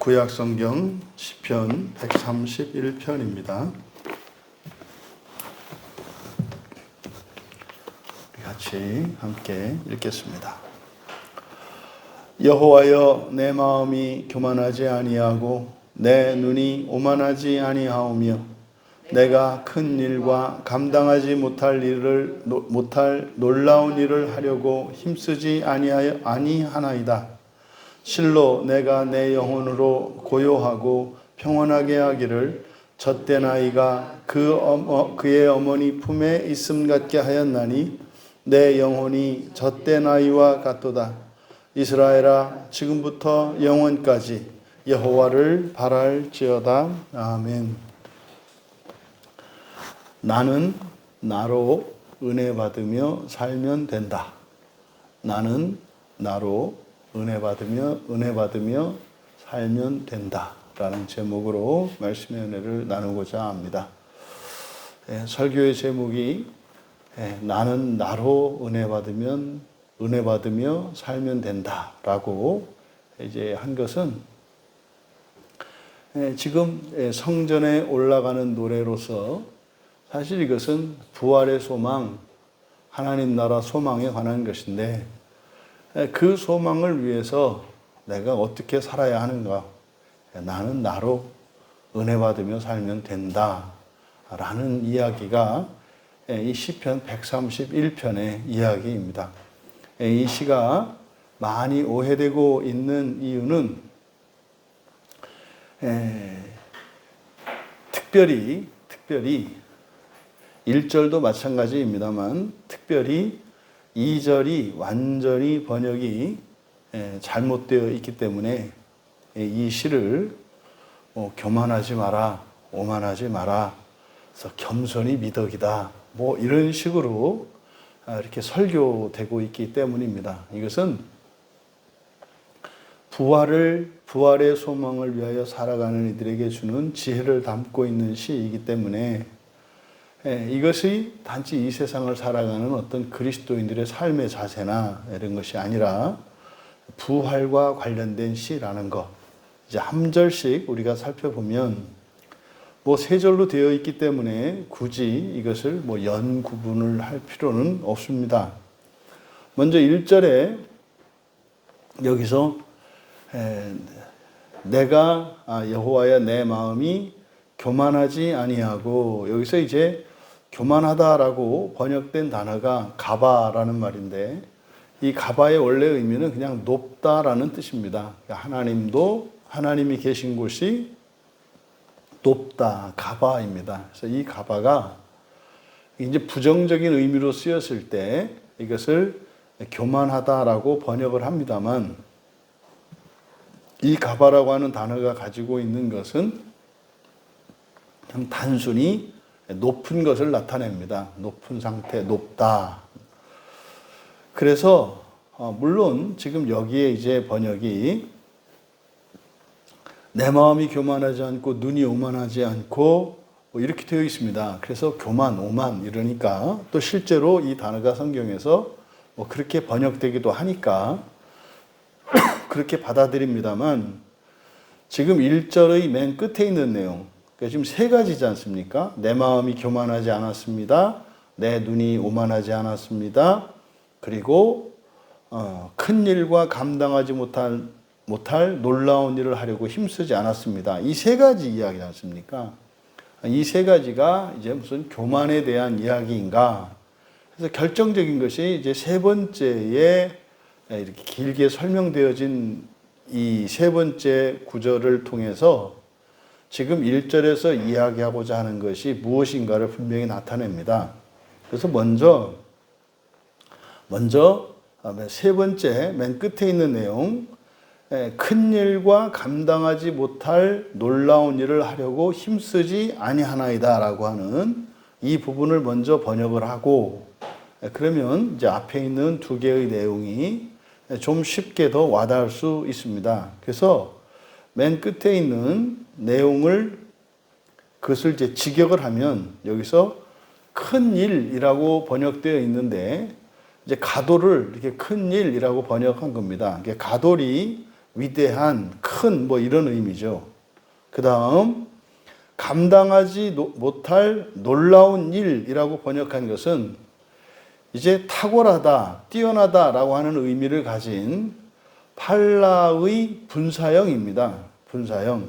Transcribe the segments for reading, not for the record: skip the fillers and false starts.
구약성경 시편 131편입니다. 같이 함께 읽겠습니다. 여호와여, 내 마음이 교만하지 아니하고 내 눈이 오만하지 아니하오며 내가 큰 일과 감당하지 못할 놀라운 일을 하려고 힘쓰지 아니하나이다. 실로 내가 내 영혼으로 고요하고 평온하게 하기를 젖된 아이가 그의 어머니 품에 있음 같게 하였나니 내 영혼이 젖된 아이와 같도다. 이스라엘아, 지금부터 영원까지 여호와를 바랄지어다. 아멘. 나는 나로 은혜 받으며 살면 된다. 나는 나로 은혜 받으며 살면 된다. 라는 제목으로 말씀의 은혜를 나누고자 합니다. 설교의 제목이 나는 나로 은혜 받으며 살면 된다. 라고 이제 한 것은 지금 성전에 올라가는 노래로서 사실 이것은 부활의 소망, 하나님 나라 소망에 관한 것인데 그 소망을 위해서 내가 어떻게 살아야 하는가? 나는 나로 은혜 받으며 살면 된다. 라는 이야기가 이 시편 131편의 이야기입니다. 이 시가 많이 오해되고 있는 이유는 특별히 1절도 마찬가지입니다만 특별히 2절이 완전히 번역이 잘못되어 있기 때문에 이 시를 교만하지 마라, 오만하지 마라, 그래서 겸손이 미덕이다, 이런 식으로 이렇게 설교되고 있기 때문입니다. 이것은 부활의 소망을 위하여 살아가는 이들에게 주는 지혜를 담고 있는 시이기 때문에 이것이 단지 이 세상을 살아가는 어떤 그리스도인들의 삶의 자세나 이런 것이 아니라 부활과 관련된 시라는 것. 이제 한 절씩 우리가 살펴보면 세 절로 되어 있기 때문에 굳이 이것을 연 구분을 할 필요는 없습니다. 먼저 1절에 여기서 내가 여호와야 내 마음이 교만하지 아니하고, 여기서 이제 교만하다라고 번역된 단어가 가바라는 말인데 이 가바의 원래 의미는 그냥 높다라는 뜻입니다. 하나님이 계신 곳이 높다, 가바입니다. 그래서 이 가바가 이제 부정적인 의미로 쓰였을 때 이것을 교만하다라고 번역을 합니다만 이 가바라고 하는 단어가 가지고 있는 것은 그냥 단순히 높은 것을 나타냅니다. 높은 상태, 높다. 그래서 물론 지금 여기에 이제 번역이 내 마음이 교만하지 않고 눈이 오만하지 않고 이렇게 되어 있습니다. 그래서 교만, 오만 이러니까 또 실제로 이 단어가 성경에서 그렇게 번역되기도 하니까 그렇게 받아들입니다만 지금 1절의 맨 끝에 있는 내용, 지금 세 가지지 않습니까? 내 마음이 교만하지 않았습니다. 내 눈이 오만하지 않았습니다. 그리고 큰 일과 감당하지 못할 놀라운 일을 하려고 힘쓰지 않았습니다. 이 세 가지 이야기지 않습니까? 이 세 가지가 이제 무슨 교만에 대한 이야기인가? 그래서 결정적인 것이 이제 세 번째에 이렇게 길게 설명되어진 이 세 번째 구절을 통해서 지금 1절에서 이야기하고자 하는 것이 무엇인가를 분명히 나타냅니다. 그래서 먼저 세 번째 맨 끝에 있는 내용, 큰 일과 감당하지 못할 놀라운 일을 하려고 힘쓰지 아니하나이다 라고 하는 이 부분을 먼저 번역을 하고, 그러면 이제 앞에 있는 두 개의 내용이 좀 쉽게 더 와닿을 수 있습니다. 그래서 맨 끝에 있는 내용을 그것을 이제 직역을 하면 여기서 큰 일이라고 번역되어 있는데 이제 가돌을 이렇게 큰 일이라고 번역한 겁니다. 가돌이 위대한, 큰 뭐 이런 의미죠. 그 다음 감당하지 못할 놀라운 일이라고 번역한 것은 이제 탁월하다, 뛰어나다라고 하는 의미를 가진 팔라의 분사형입니다. 분사형.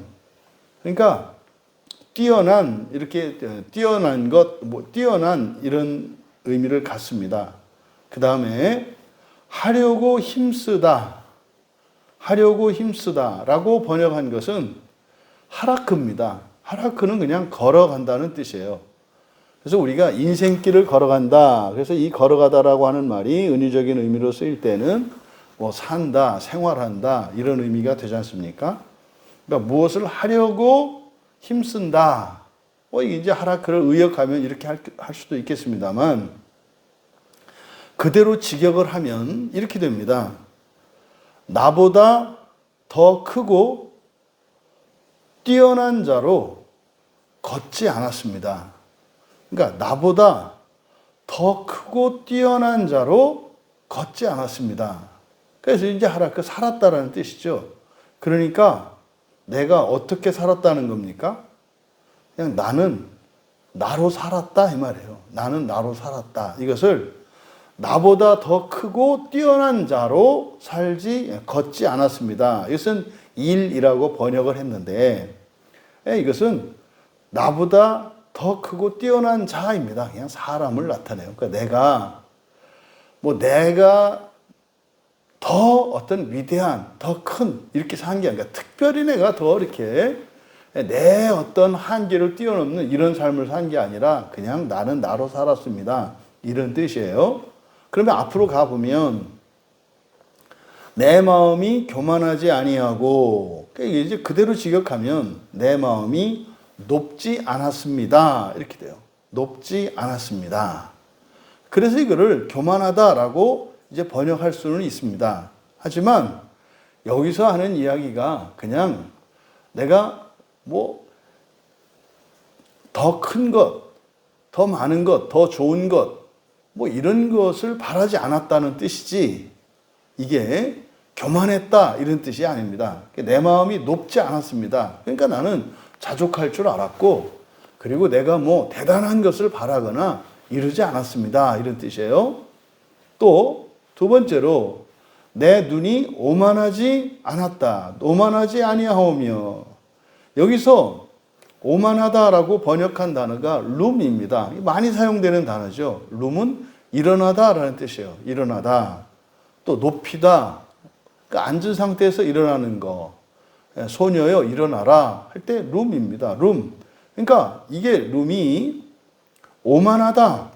그러니까 뛰어난, 이렇게 뛰어난 것, 뭐 뛰어난 이런 의미를 갖습니다. 그 다음에 하려고 힘쓰다, 하려고 힘쓰다라고 번역한 것은 하라크입니다. 하라크는 그냥 걸어간다는 뜻이에요. 그래서 우리가 인생길을 걸어간다. 그래서 이 걸어가다라고 하는 말이 은유적인 의미로 쓰일 때는 뭐 산다, 생활한다 이런 의미가 되지 않습니까? 그러니까 무엇을 하려고 힘쓴다. 이게 이제 하라크를 의역하면 이렇게 할 수도 있겠습니다만 그대로 직역을 하면 이렇게 됩니다. 나보다 더 크고 뛰어난 자로 걷지 않았습니다. 그러니까 나보다 더 크고 뛰어난 자로 걷지 않았습니다. 그래서 이제 하라크 살았다라는 뜻이죠. 그러니까 내가 어떻게 살았다는 겁니까? 그냥 나는 나로 살았다 이 말이에요. 나는 나로 살았다. 이것을 나보다 더 크고 뛰어난 자로 걷지 않았습니다. 이것은 일이라고 번역을 했는데 이것은 나보다 더 크고 뛰어난 자입니다. 그냥 사람을 나타내요. 그러니까 내가 더 어떤 위대한, 더 큰 이렇게 산 게 아니라 특별히 내가 더 이렇게 내 어떤 한계를 뛰어넘는 이런 삶을 산 게 아니라 그냥 나는 나로 살았습니다. 이런 뜻이에요. 그러면 앞으로 가보면 내 마음이 교만하지 아니하고 이제 그대로 직역하면 내 마음이 높지 않았습니다. 이렇게 돼요. 높지 않았습니다. 그래서 이거를 교만하다라고 이제 번역할 수는 있습니다. 하지만 여기서 하는 이야기가 그냥 내가 뭐 더 큰 것, 더 많은 것, 더 좋은 것, 뭐 이런 것을 바라지 않았다는 뜻이지 이게 교만했다 이런 뜻이 아닙니다. 내 마음이 높지 않았습니다. 그러니까 나는 자족할 줄 알았고 그리고 내가 뭐 대단한 것을 바라거나 이러지 않았습니다. 이런 뜻이에요. 또 두 번째로 내 눈이 오만하지 않았다. 오만하지 아니하오며 여기서 오만하다라고 번역한 단어가 룸입니다. 많이 사용되는 단어죠. 룸은 일어나다라는 뜻이에요. 일어나다. 또 높이다. 그러니까 앉은 상태에서 일어나는 거. 소녀여 일어나라 할 때 룸입니다. 룸. 그러니까 이게 룸이 오만하다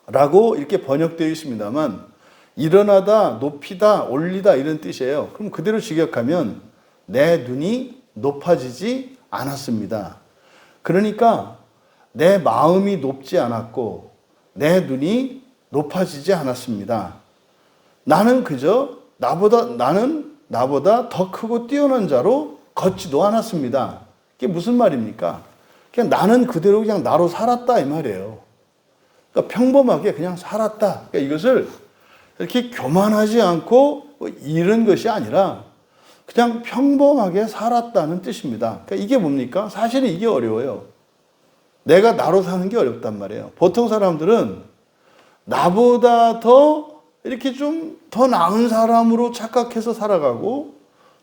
라고 이렇게 번역되어 있습니다만 일어나다, 높이다, 올리다 이런 뜻이에요. 그럼 그대로 직역하면 내 눈이 높아지지 않았습니다. 그러니까 내 마음이 높지 않았고 내 눈이 높아지지 않았습니다. 나는 그저 나는 나보다 더 크고 뛰어난 자로 걷지도 않았습니다. 이게 무슨 말입니까? 그냥 나는 그대로 그냥 나로 살았다 이 말이에요. 그러니까 평범하게 그냥 살았다. 그러니까 이것을 이렇게 교만하지 않고 이런 것이 아니라 그냥 평범하게 살았다는 뜻입니다. 그러니까 이게 뭡니까? 사실은 이게 어려워요. 내가 나로 사는 게 어렵단 말이에요. 보통 사람들은 나보다 더 이렇게 좀 더 나은 사람으로 착각해서 살아가고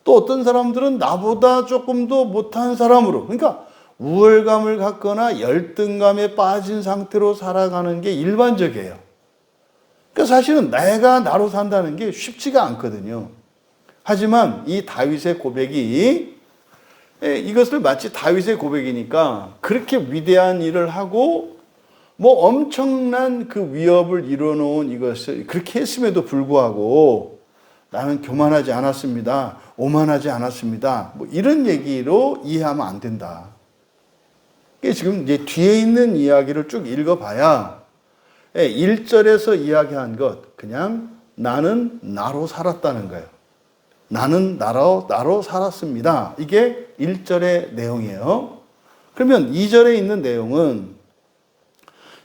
또 어떤 사람들은 나보다 조금 더 못한 사람으로 그러니까 우월감을 갖거나 열등감에 빠진 상태로 살아가는 게 일반적이에요. 그러니까 사실은 내가 나로 산다는 게 쉽지가 않거든요. 하지만 이 다윗의 고백이 이것을 마치 다윗의 고백이니까 그렇게 위대한 일을 하고 뭐 엄청난 그 위협을 이뤄놓은 이것을 그렇게 했음에도 불구하고 나는 교만하지 않았습니다. 오만하지 않았습니다. 뭐 이런 얘기로 이해하면 안 된다. 지금 이제 뒤에 있는 이야기를 쭉 읽어봐야 1절에서 이야기한 것 그냥 나는 나로 살았다는 거예요. 나는 나로 살았습니다. 이게 1절의 내용이에요. 그러면 2절에 있는 내용은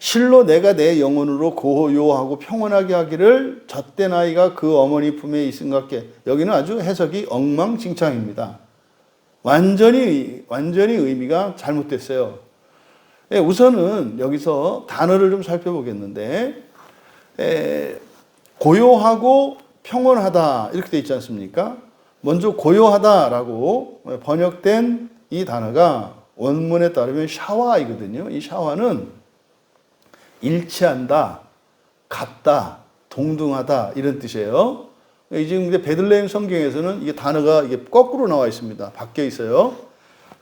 실로 내가 내 영혼으로 고요하고 평온하게 하기를 젖된 아이가 그 어머니 품에 있은 것 같게. 여기는 아주 해석이 엉망진창입니다. 완전히 의미가 잘못됐어요. 우선은 여기서 단어를 좀 살펴보겠는데, 고요하고 평온하다 이렇게 돼 있지 않습니까? 먼저 고요하다라고 번역된 이 단어가 원문에 따르면 샤와이거든요. 이 샤와는 일치한다, 같다, 동등하다 이런 뜻이에요. 지금 근데 베들레헴 성경에서는 이게 단어가 이게 거꾸로 나와 있습니다. 바뀌어 있어요.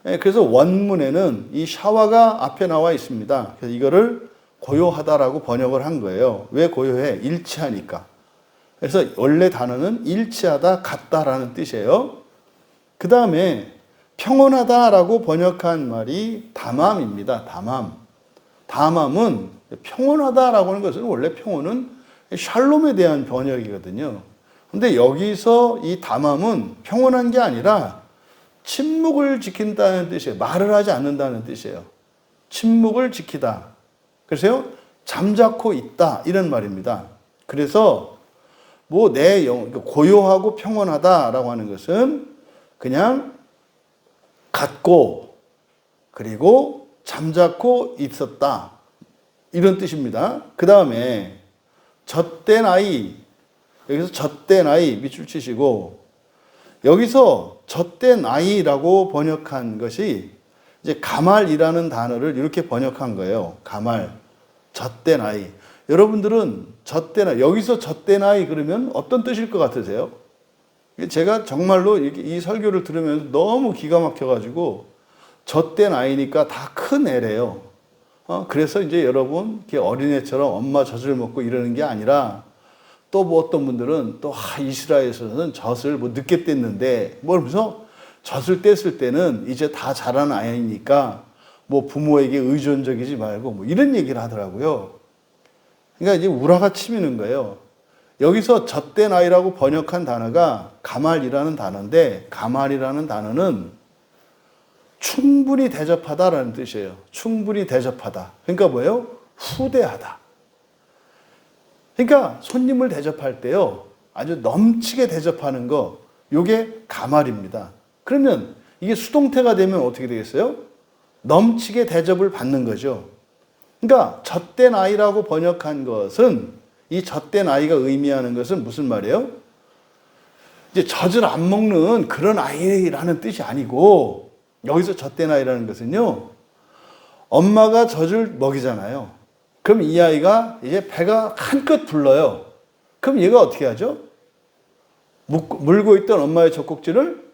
그래서 원문에는 이 샤와가 앞에 나와 있습니다. 그래서 이거를 고요하다라고 번역을 한 거예요. 왜 고요해? 일치하니까. 그래서 원래 단어는 일치하다, 같다라는 뜻이에요. 그 다음에 평온하다라고 번역한 말이 다맘입니다. 다맘. 다맘은 평온하다라고 하는 것은 원래 평온은 샬롬에 대한 번역이거든요. 근데 여기서 이 다맘은 평온한 게 아니라 침묵을 지킨다는 뜻이에요. 말을 하지 않는다는 뜻이에요. 침묵을 지키다. 그래서 잠자코 있다 이런 말입니다. 그래서 뭐 내 영혼, 고요하고 평온하다라고 하는 것은 그냥 같고 그리고 잠자코 있었다 이런 뜻입니다. 그 다음에 젖된 아이, 여기서 젖된 아이 밑줄 치시고, 여기서 젖된 아이라고 번역한 것이 이제 가말이라는 단어를 이렇게 번역한 거예요. 가말, 젖된 아이. 여러분들은 젖된 아이, 여기서 젖된 아이 그러면 어떤 뜻일 것 같으세요? 제가 정말로 이 설교를 들으면서 너무 기가 막혀가지고 젖된 아이니까 다 큰 애래요. 그래서 이제 여러분 어린애처럼 엄마 젖을 먹고 이러는 게 아니라, 또 뭐 어떤 분들은 또 이스라엘에서는 젖을 뭐 늦게 뗐는데 뭐 그러면서 젖을 뗐을 때는 이제 다 자란 아이니까 뭐 부모에게 의존적이지 말고 뭐 이런 얘기를 하더라고요. 그러니까 이제 우라가 치미는 거예요. 여기서 젖된 아이라고 번역한 단어가 가말이라는 단어인데, 가말이라는 단어는 충분히 대접하다라는 뜻이에요. 충분히 대접하다. 그러니까 뭐예요? 후대하다. 그러니까 손님을 대접할 때요, 아주 넘치게 대접하는 거, 요게 가말입니다. 그러면 이게 수동태가 되면 어떻게 되겠어요? 넘치게 대접을 받는 거죠. 그러니까 젖된 아이라고 번역한 것은, 이 젖된 아이가 의미하는 것은 무슨 말이에요? 이제 젖을 안 먹는 그런 아이라는 뜻이 아니고, 여기서 젖된 아이라는 것은요, 엄마가 젖을 먹이잖아요. 그럼 이 아이가 이제 배가 한껏 불러요. 그럼 얘가 어떻게 하죠? 물고 있던 엄마의 젖꼭지를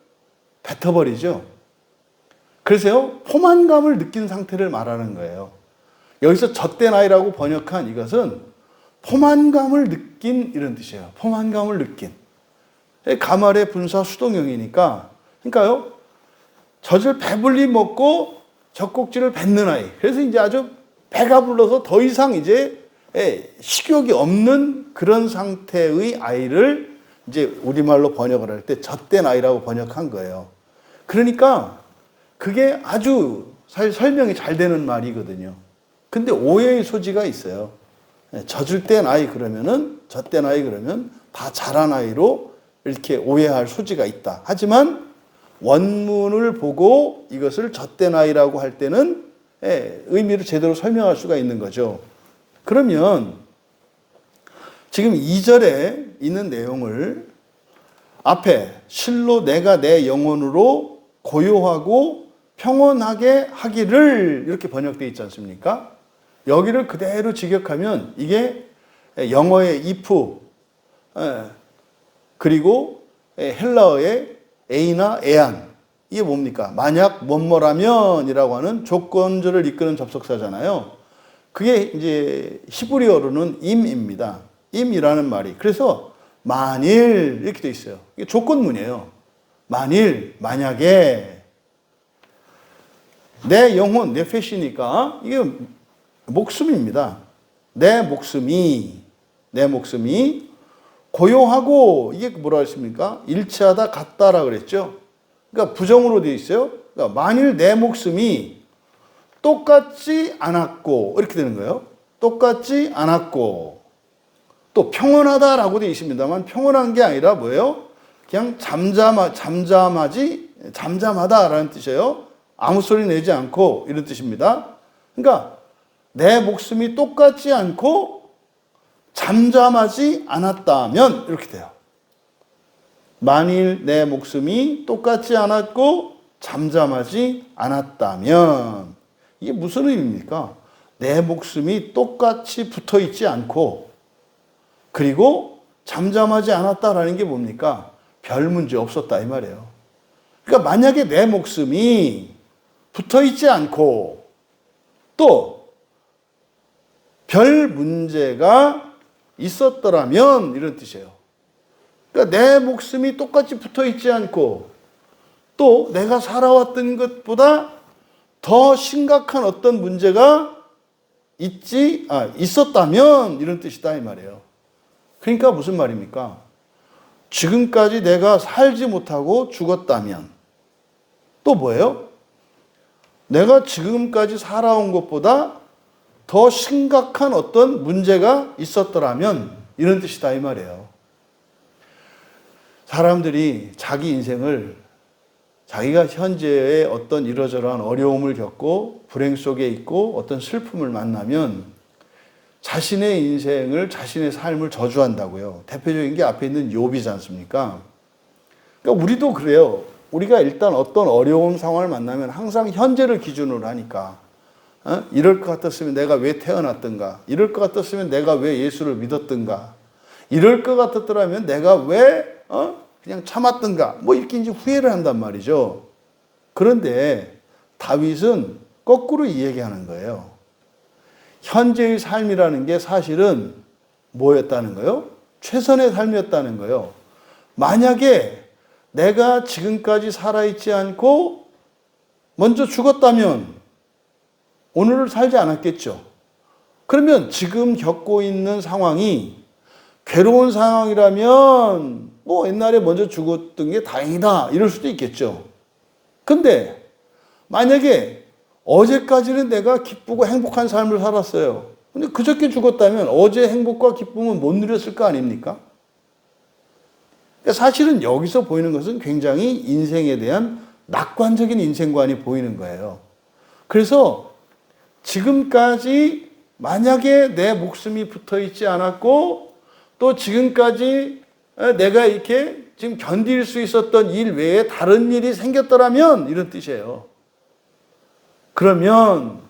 뱉어버리죠. 그래서요, 포만감을 느낀 상태를 말하는 거예요. 여기서 젖된 아이라고 번역한 이것은 포만감을 느낀 이런 뜻이에요. 포만감을 느낀. 가말의 분사 수동형이니까. 그러니까요, 젖을 배불리 먹고 젖꼭지를 뱉는 아이. 그래서 이제 아주 배가 불러서 더 이상 이제 식욕이 없는 그런 상태의 아이를 이제 우리말로 번역을 할 때 젖된 아이라고 번역한 거예요. 그러니까 그게 아주 사실 설명이 잘 되는 말이거든요. 근데 오해의 소지가 있어요. 젖을 땐 아이 그러면은, 젖된 아이 그러면 다 자란 아이로 이렇게 오해할 소지가 있다. 하지만 원문을 보고 이것을 젖된 아이라고 할 때는 의미를 제대로 설명할 수가 있는 거죠. 그러면 지금 2절에 있는 내용을 앞에 실로 내가 내 영혼으로 고요하고 평온하게 하기를 이렇게 번역되어 있지 않습니까? 여기를 그대로 직역하면 이게 영어의 if, 그리고 헬라어의 에이나 에안, 이게 뭡니까? 만약 뭐뭐라면이라고 하는 조건절을 이끄는 접속사잖아요. 그게 이제 히브리어로는 임입니다. 임이라는 말이. 그래서 만일 이렇게 돼 있어요. 이게 조건문이에요. 만일, 만약에 내 영혼, 내 페시니까 이게 목숨입니다. 내 목숨이 고요하고, 이게 뭐라 했습니까? 일치하다, 같다라 그랬죠. 그러니까 부정으로 되어 있어요. 그러니까 만일 내 목숨이 똑같지 않았고, 이렇게 되는 거예요. 똑같지 않았고, 또 평온하다라고 되어 있습니다만 평온한 게 아니라 뭐예요? 그냥 잠잠하다라는 뜻이에요. 아무 소리 내지 않고 이런 뜻입니다. 그러니까 내 목숨이 똑같지 않고 잠잠하지 않았다면 이렇게 돼요. 만일 내 목숨이 똑같지 않았고 잠잠하지 않았다면 이게 무슨 의미입니까? 내 목숨이 똑같이 붙어 있지 않고 그리고 잠잠하지 않았다라는 게 뭡니까? 별 문제 없었다 이 말이에요. 그러니까 만약에 내 목숨이 붙어 있지 않고 또 별 문제가 있었더라면 이런 뜻이에요. 그러니까 내 목숨이 똑같이 붙어 있지 않고 또 내가 살아왔던 것보다 더 심각한 어떤 문제가 있었다면 이런 뜻이다 이 말이에요. 그러니까 무슨 말입니까? 지금까지 내가 살지 못하고 죽었다면 또 뭐예요? 내가 지금까지 살아온 것보다 더 심각한 어떤 문제가 있었더라면 이런 뜻이다 이 말이에요. 사람들이 자기 인생을 자기가 현재의 어떤 이러저러한 어려움을 겪고 불행 속에 있고 어떤 슬픔을 만나면 자신의 인생을 자신의 삶을 저주한다고요. 대표적인 게 앞에 있는 욥이지 않습니까? 그러니까 우리도 그래요. 우리가 일단 어떤 어려운 상황을 만나면 항상 현재를 기준으로 하니까 이럴 것 같았으면 내가 왜 태어났던가, 이럴 것 같았으면 내가 왜 예수를 믿었던가, 이럴 것 같았더라면 내가 왜 그냥 참았던가, 뭐 이렇게 이제 후회를 한단 말이죠. 그런데 다윗은 거꾸로 이야기하는 거예요. 현재의 삶이라는 게 사실은 뭐였다는 거예요? 최선의 삶이었다는 거예요. 만약에 내가 지금까지 살아있지 않고 먼저 죽었다면 오늘을 살지 않았겠죠. 그러면 지금 겪고 있는 상황이 괴로운 상황이라면 뭐 옛날에 먼저 죽었던 게 다행이다 이럴 수도 있겠죠. 근데 만약에 어제까지는 내가 기쁘고 행복한 삶을 살았어요. 근데 그저께 죽었다면 어제 행복과 기쁨은 못 누렸을 거 아닙니까? 그러니까 사실은 여기서 보이는 것은 굉장히 인생에 대한 낙관적인 인생관이 보이는 거예요. 그래서 지금까지 만약에 내 목숨이 붙어 있지 않았고 또 지금까지 내가 이렇게 지금 견딜 수 있었던 일 외에 다른 일이 생겼더라면 이런 뜻이에요. 그러면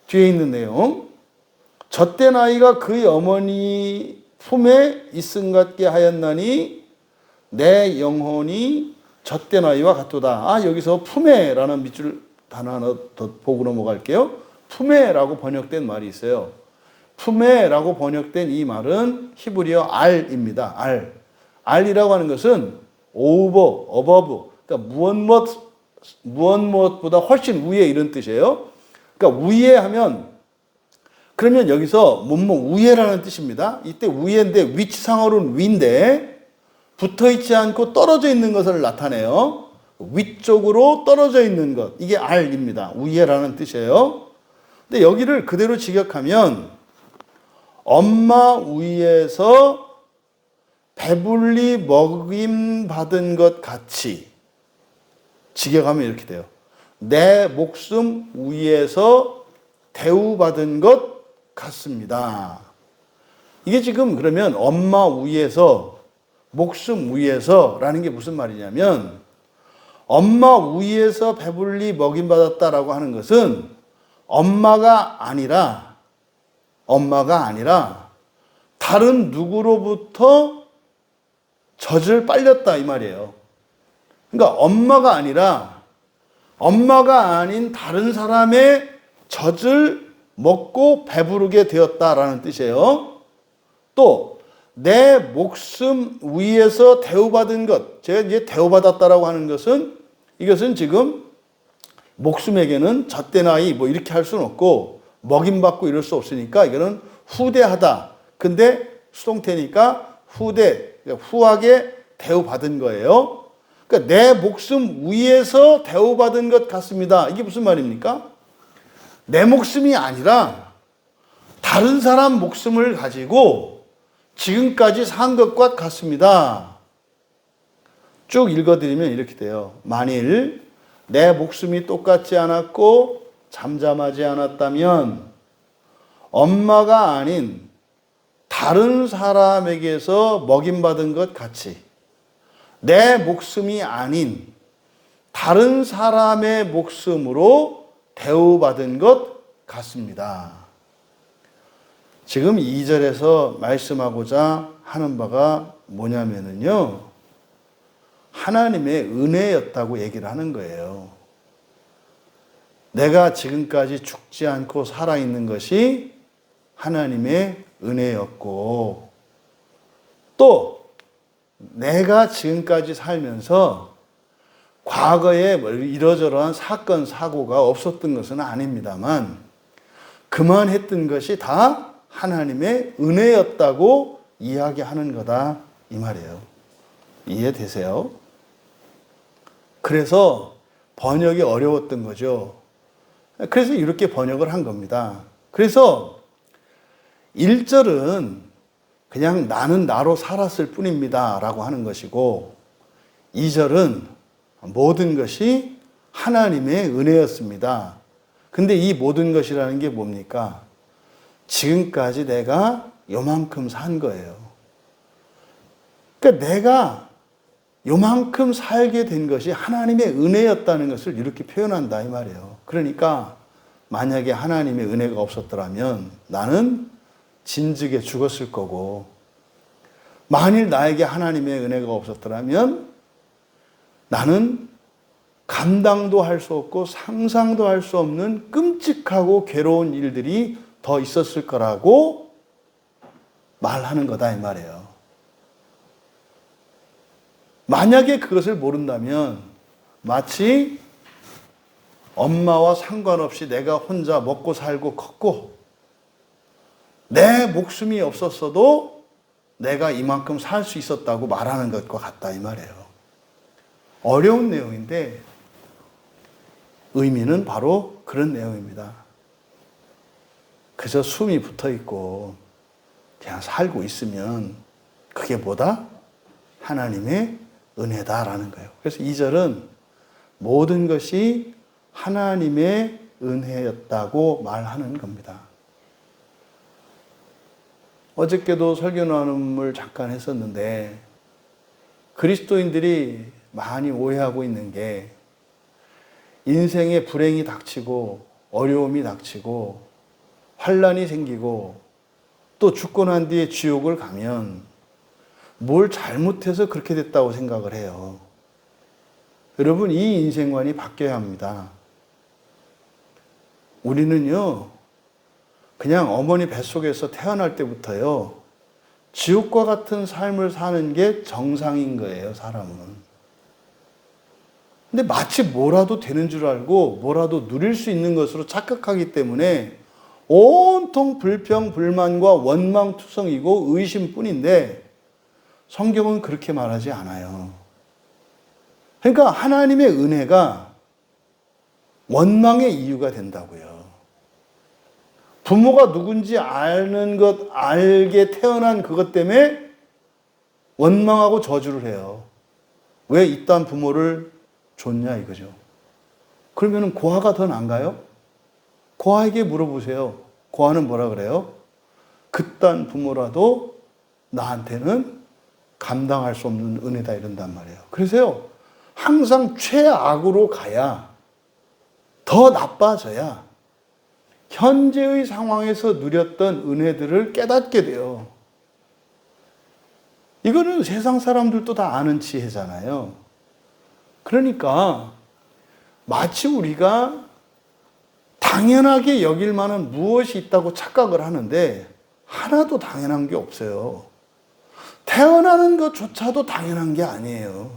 뒤에 있는 내용, 젖된 아이가 그의 어머니 품에 있음 같게 하였나니 내 영혼이 젖된 아이와 같도다. 여기서 품에라는 밑줄 단어 하나 더 보고 넘어갈게요. 품에라고 번역된 말이 있어요. 품에라고 번역된 이 말은 히브리어 알입니다. 알이라고 하는 것은 over, above, 그러니까 무엇 무엇보다 훨씬 위에 이런 뜻이에요. 그러니까 위에 하면 그러면 여기서 뭐뭐 위에라는 뜻입니다. 이때 위에인데 위치상으로는 위인데 붙어 있지 않고 떨어져 있는 것을 나타내요. 위쪽으로 떨어져 있는 것, 이게 알입니다. 위에라는 뜻이에요. 근데 여기를 그대로 직역하면 엄마 위에서 배불리 먹임 받은 것 같이 직역하면 이렇게 돼요. 내 목숨 위에서 대우받은 것 같습니다. 이게 지금 그러면 엄마 위에서 목숨 위에서라는 게 무슨 말이냐면 엄마 위에서 배불리 먹임받았다라고 하는 것은 엄마가 아니라 다른 누구로부터 젖을 빨렸다 이 말이에요. 그러니까 엄마가 아닌 다른 사람의 젖을 먹고 배부르게 되었다라는 뜻이에요. 또 내 목숨 위에서 대우받은 것, 제가 이제 대우받았다라고 하는 것은 이것은 지금 목숨에게는 젖된 아이 뭐 이렇게 할 수는 없고 먹임받고 이럴 수 없으니까 이거는 후대하다. 근데 수동태니까 후하게 대우받은 거예요. 그러니까 내 목숨 위에서 대우받은 것 같습니다. 이게 무슨 말입니까? 내 목숨이 아니라 다른 사람 목숨을 가지고 지금까지 산 것과 같습니다. 쭉 읽어드리면 이렇게 돼요. 만일 내 목숨이 똑같지 않았고 잠잠하지 않았다면 엄마가 아닌 다른 사람에게서 먹임받은 것 같이 내 목숨이 아닌 다른 사람의 목숨으로 대우받은 것 같습니다. 지금 2절에서 말씀하고자 하는 바가 뭐냐면요. 하나님의 은혜였다고 얘기를 하는 거예요. 내가 지금까지 죽지 않고 살아있는 것이 하나님의 은혜였고, 또 내가 지금까지 살면서 과거에 이러저러한 사건, 사고가 없었던 것은 아닙니다만 그만했던 것이 다 하나님의 은혜였다고 이야기하는 거다 이 말이에요. 이해되세요? 그래서 번역이 어려웠던 거죠. 그래서 이렇게 번역을 한 겁니다. 그래서 1절은 그냥 나는 나로 살았을 뿐입니다 라고 하는 것이고 2절은 모든 것이 하나님의 은혜였습니다. 근데 이 모든 것이라는 게 뭡니까? 지금까지 내가 요만큼 산 거예요. 그러니까 내가 요만큼 살게 된 것이 하나님의 은혜였다는 것을 이렇게 표현한다 이 말이에요. 그러니까 만약에 하나님의 은혜가 없었더라면 나는 진즉에 죽었을 거고, 만일 나에게 하나님의 은혜가 없었더라면 나는 감당도 할 수 없고 상상도 할 수 없는 끔찍하고 괴로운 일들이 더 있었을 거라고 말하는 거다 이 말이에요. 만약에 그것을 모른다면 마치 엄마와 상관없이 내가 혼자 먹고 살고 컸고 내 목숨이 없었어도 내가 이만큼 살 수 있었다고 말하는 것과 같다 이 말이에요. 어려운 내용인데 의미는 바로 그런 내용입니다. 그저 숨이 붙어 있고 그냥 살고 있으면 그게 뭐다? 하나님의 은혜다라는 거예요. 그래서 2절은 모든 것이 하나님의 은혜였다고 말하는 겁니다. 어저께도 설교 나눔을 잠깐 했었는데 그리스도인들이 많이 오해하고 있는 게 인생에 불행이 닥치고 어려움이 닥치고 환난이 생기고 또 죽고 난 뒤에 지옥을 가면 뭘 잘못해서 그렇게 됐다고 생각을 해요. 여러분, 이 인생관이 바뀌어야 합니다. 우리는요, 그냥 어머니 뱃속에서 태어날 때부터요, 지옥과 같은 삶을 사는 게 정상인 거예요, 사람은. 근데 마치 뭐라도 되는 줄 알고 뭐라도 누릴 수 있는 것으로 착각하기 때문에 온통 불평, 불만과 원망투성이고 의심뿐인데 성경은 그렇게 말하지 않아요. 그러니까 하나님의 은혜가 원망의 이유가 된다고요. 부모가 누군지 아는 것, 알게 태어난 그것 때문에 원망하고 저주를 해요. 왜 이딴 부모를 줬냐 이거죠. 그러면 고아가 더 나은가요? 고아에게 물어보세요. 고아는 뭐라 그래요? 그딴 부모라도 나한테는 감당할 수 없는 은혜다 이런단 말이에요. 그래서요, 항상 최악으로 가야, 더 나빠져야 현재의 상황에서 누렸던 은혜들을 깨닫게 돼요. 이거는 세상 사람들도 다 아는 지혜잖아요. 그러니까 마치 우리가 당연하게 여길 만한 무엇이 있다고 착각을 하는데 하나도 당연한 게 없어요. 태어나는 것조차도 당연한 게 아니에요.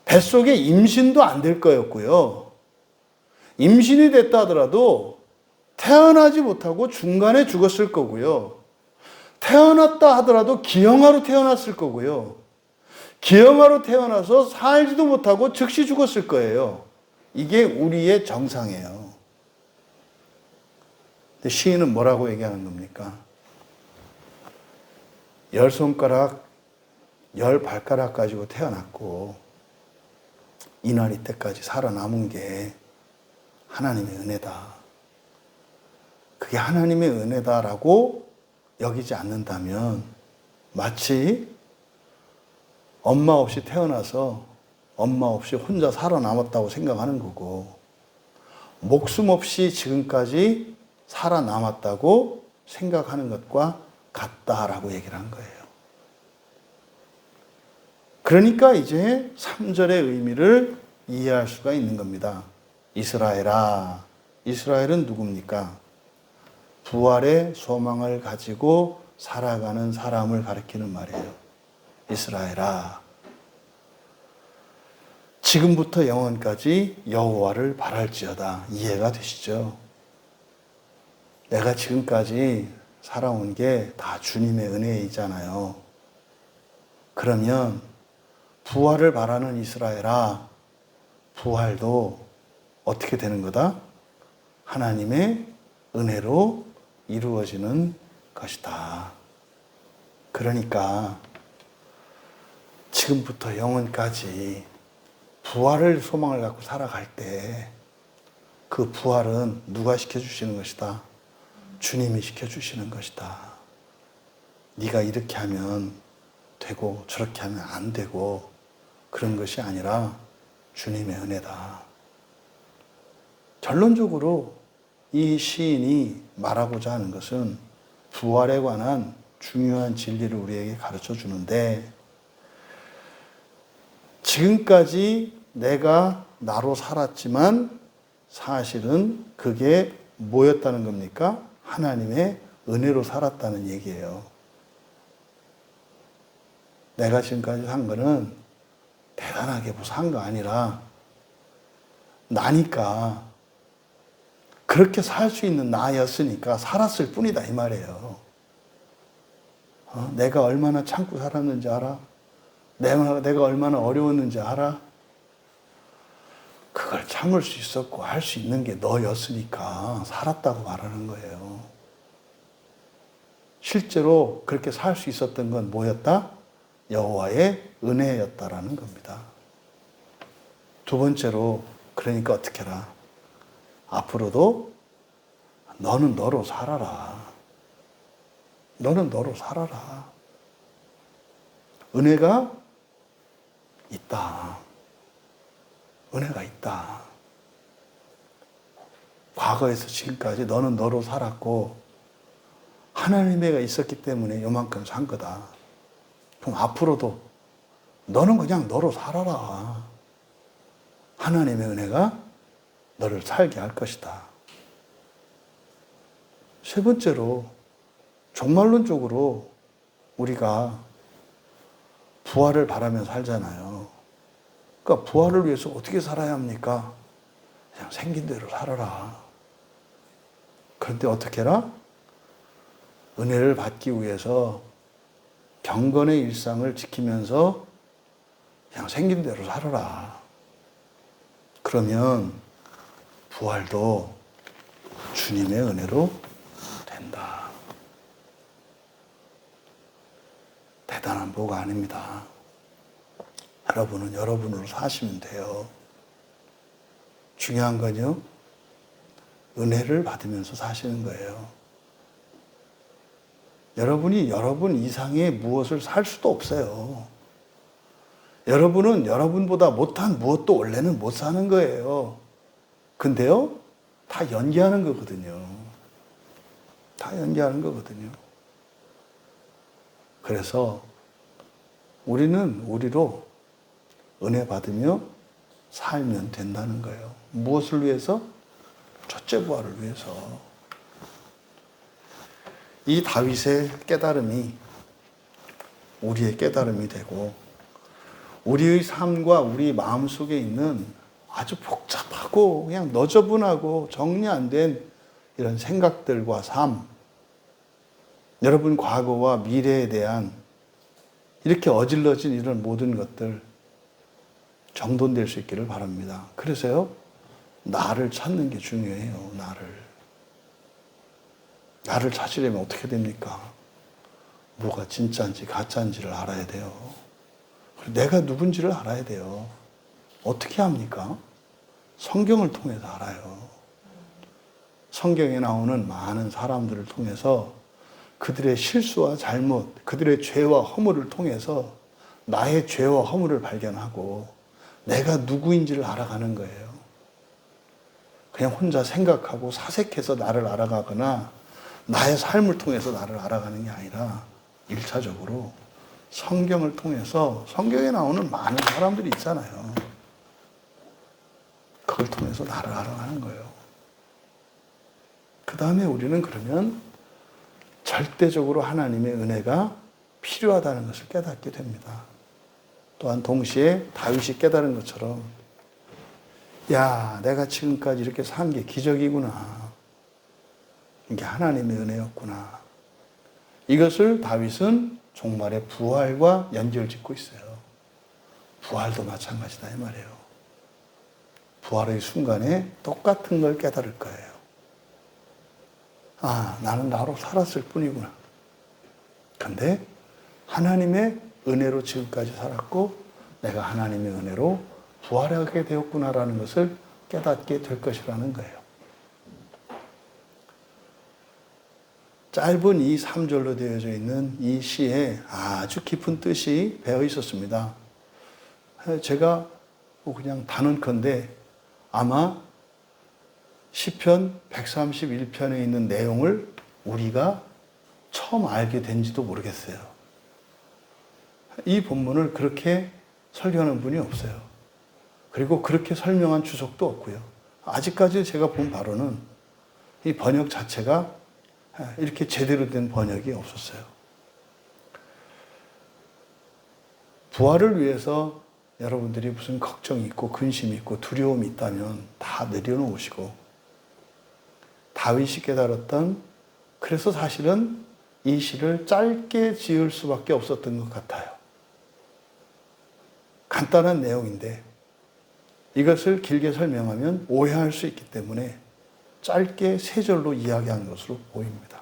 뱃속에 임신도 안 될 거였고요. 임신이 됐다 하더라도 태어나지 못하고 중간에 죽었을 거고요. 태어났다 하더라도 기형아로 태어났을 거고요. 기형아로 태어나서 살지도 못하고 즉시 죽었을 거예요. 이게 우리의 정상이에요. 근데 시인은 뭐라고 얘기하는 겁니까? 10손가락, 10발가락 가지고 태어났고 이날 이때까지 살아남은 게 하나님의 은혜다. 그게 하나님의 은혜다라고 여기지 않는다면 마치 엄마 없이 태어나서 엄마 없이 혼자 살아남았다고 생각하는 거고 목숨 없이 지금까지 살아남았다고 생각하는 것과 같다라고 얘기를 한 거예요. 그러니까 이제 3절의 의미를 이해할 수가 있는 겁니다. 이스라엘아. 이스라엘은 누굽니까? 부활의 소망을 가지고 살아가는 사람을 가리키는 말이에요. 이스라엘아. 지금부터 영원까지 여호와를 바랄지어다. 이해가 되시죠? 내가 지금까지 살아온 게 다 주님의 은혜이잖아요. 그러면 부활을 바라는 이스라엘아, 부활도 어떻게 되는 거다? 하나님의 은혜로 이루어지는 것이다. 그러니까 지금부터 영원까지 부활을 소망을 갖고 살아갈 때 그 부활은 누가 시켜주시는 것이다? 주님이 시켜주시는 것이다. 네가 이렇게 하면 되고 저렇게 하면 안 되고 그런 것이 아니라 주님의 은혜다. 결론적으로 이 시인이 말하고자 하는 것은 부활에 관한 중요한 진리를 우리에게 가르쳐 주는데 지금까지 내가 나로 살았지만 사실은 그게 뭐였다는 겁니까? 하나님의 은혜로 살았다는 얘기예요. 내가 지금까지 산 거는 대단하게 뭐 산 거 아니라 나니까 그렇게 살 수 있는 나였으니까 살았을 뿐이다 이 말이에요. 내가 얼마나 참고 살았는지 알아? 내가 얼마나 어려웠는지 알아? 그걸 참을 수 있었고 할 수 있는 게 너였으니까 살았다고 말하는 거예요. 실제로 그렇게 살 수 있었던 건 뭐였다? 여호와의 은혜였다라는 겁니다. 두 번째로 그러니까 어떻게 해라? 앞으로도 너는 너로 살아라. 너는 너로 살아라. 은혜가 있다. 은혜가 있다. 과거에서 지금까지 너는 너로 살았고 하나님의 은혜가 있었기 때문에 요만큼 산 거다. 그럼 앞으로도 너는 그냥 너로 살아라. 하나님의 은혜가 너를 살게 할 것이다. 세 번째로 종말론적으로 우리가 부활을 바라며 살잖아요. 그러니까 부활을 위해서 어떻게 살아야 합니까? 그냥 생긴 대로 살아라. 그런데 어떻게 해라? 은혜를 받기 위해서 경건의 일상을 지키면서 그냥 생긴 대로 살아라. 그러면 부활도 주님의 은혜로 된다. 대단한 복 아닙니다. 여러분은 여러분으로 사시면 돼요. 중요한 건요, 은혜를 받으면서 사시는 거예요. 여러분이 여러분 이상의 무엇을 살 수도 없어요. 여러분은 여러분보다 못한 무엇도 원래는 못 사는 거예요. 근데요, 다 연기하는 거거든요. 다 연기하는 거거든요. 그래서 우리는 우리로 은혜 받으며 살면 된다는 거예요. 무엇을 위해서? 첫째 부활을 위해서. 이 다윗의 깨달음이 우리의 깨달음이 되고 우리의 삶과 우리 마음속에 있는 아주 복잡하고 그냥 너저분하고 정리 안 된 이런 생각들과 삶, 여러분 과거와 미래에 대한 이렇게 어질러진 이런 모든 것들 정돈될 수 있기를 바랍니다. 그래서요, 나를 찾는 게 중요해요. 나를. 나를 찾으려면 어떻게 됩니까? 뭐가 진짜인지 가짜인지를 알아야 돼요. 내가 누군지를 알아야 돼요. 어떻게 합니까? 성경을 통해서 알아요. 성경에 나오는 많은 사람들을 통해서 그들의 실수와 잘못, 그들의 죄와 허물을 통해서 나의 죄와 허물을 발견하고 내가 누구인지를 알아가는 거예요. 그냥 혼자 생각하고 사색해서 나를 알아가거나 나의 삶을 통해서 나를 알아가는 게 아니라 1차적으로 성경을 통해서 성경에 나오는 많은 사람들이 있잖아요. 그걸 통해서 나를 알아가는 거예요. 그 다음에 우리는 그러면 절대적으로 하나님의 은혜가 필요하다는 것을 깨닫게 됩니다. 또한 동시에 다윗이 깨달은 것처럼 야, 내가 지금까지 이렇게 산 게 기적이구나. 이게 하나님의 은혜였구나. 이것을 다윗은 종말의 부활과 연결짓고 있어요. 부활도 마찬가지다 이 말이에요. 부활의 순간에 똑같은 걸 깨달을 거예요. 아, 나는 나로 살았을 뿐이구나. 근데 하나님의 은혜로 지금까지 살았고 내가 하나님의 은혜로 부활하게 되었구나라는 것을 깨닫게 될 것이라는 거예요. 짧은 이 3절로 되어져 있는 이 시에 아주 깊은 뜻이 배어 있었습니다. 제가 그냥 단언컨대 아마 시편 131편에 있는 내용을 우리가 처음 알게 된지도 모르겠어요. 이 본문을 그렇게 설교하는 분이 없어요. 그리고 그렇게 설명한 주석도 없고요. 아직까지 제가 본 바로는 이 번역 자체가 이렇게 제대로 된 번역이 없었어요. 부활을 위해서 여러분들이 무슨 걱정이 있고 근심이 있고 두려움이 있다면 다 내려놓으시고 다윗이 깨달았던, 그래서 사실은 이 시를 짧게 지을 수밖에 없었던 것 같아요. 간단한 내용인데 이것을 길게 설명하면 오해할 수 있기 때문에 짧게 3절로 이야기한 것으로 보입니다.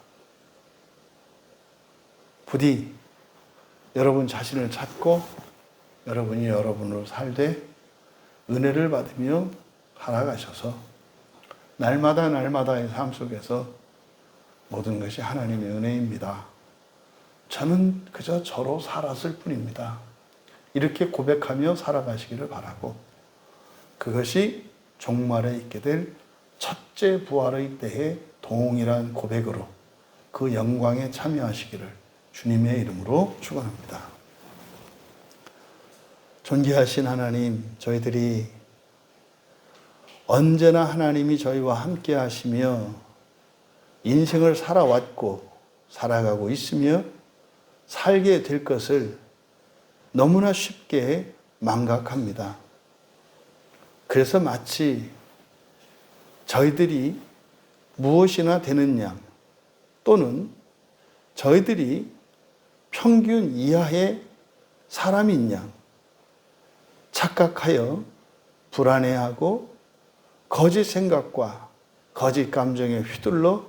부디 여러분 자신을 찾고 여러분이 여러분으로 살되 은혜를 받으며 살아가셔서 날마다 날마다의 삶 속에서 모든 것이 하나님의 은혜입니다. 저는 그저 저로 살았을 뿐입니다. 이렇게 고백하며 살아가시기를 바라고 그것이 종말에 있게 될 첫째 부활의 때의 동일한 고백으로 그 영광에 참여하시기를 주님의 이름으로 축원합니다. 존귀하신 하나님, 저희들이 언제나 하나님이 저희와 함께 하시며 인생을 살아왔고 살아가고 있으며 살게 될 것을 너무나 쉽게 망각합니다. 그래서 마치 저희들이 무엇이나 되는 양 또는 저희들이 평균 이하의 사람인 양 착각하여 불안해하고 거짓 생각과 거짓 감정에 휘둘러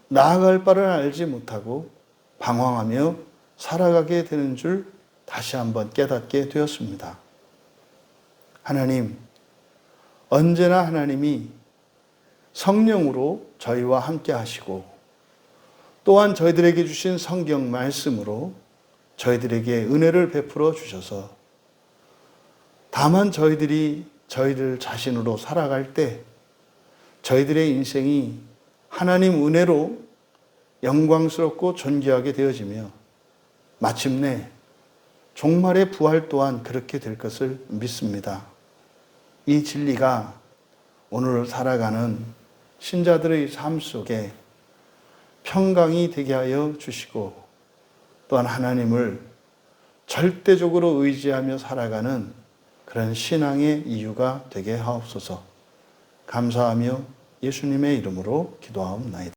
나아갈 바를 알지 못하고 방황하며 살아가게 되는 줄 다시 한번 깨닫게 되었습니다. 하나님, 언제나 하나님이 성령으로 저희와 함께 하시고 또한 저희들에게 주신 성경 말씀으로 저희들에게 은혜를 베풀어 주셔서 다만 저희들이 저희들 자신으로 살아갈 때 저희들의 인생이 하나님 은혜로 영광스럽고 존귀하게 되어지며 마침내 종말의 부활 또한 그렇게 될 것을 믿습니다. 이 진리가 오늘 살아가는 신자들의 삶 속에 평강이 되게 하여 주시고 또한 하나님을 절대적으로 의지하며 살아가는 그런 신앙의 이유가 되게 하옵소서. 감사하며 예수님의 이름으로 기도하옵나이다.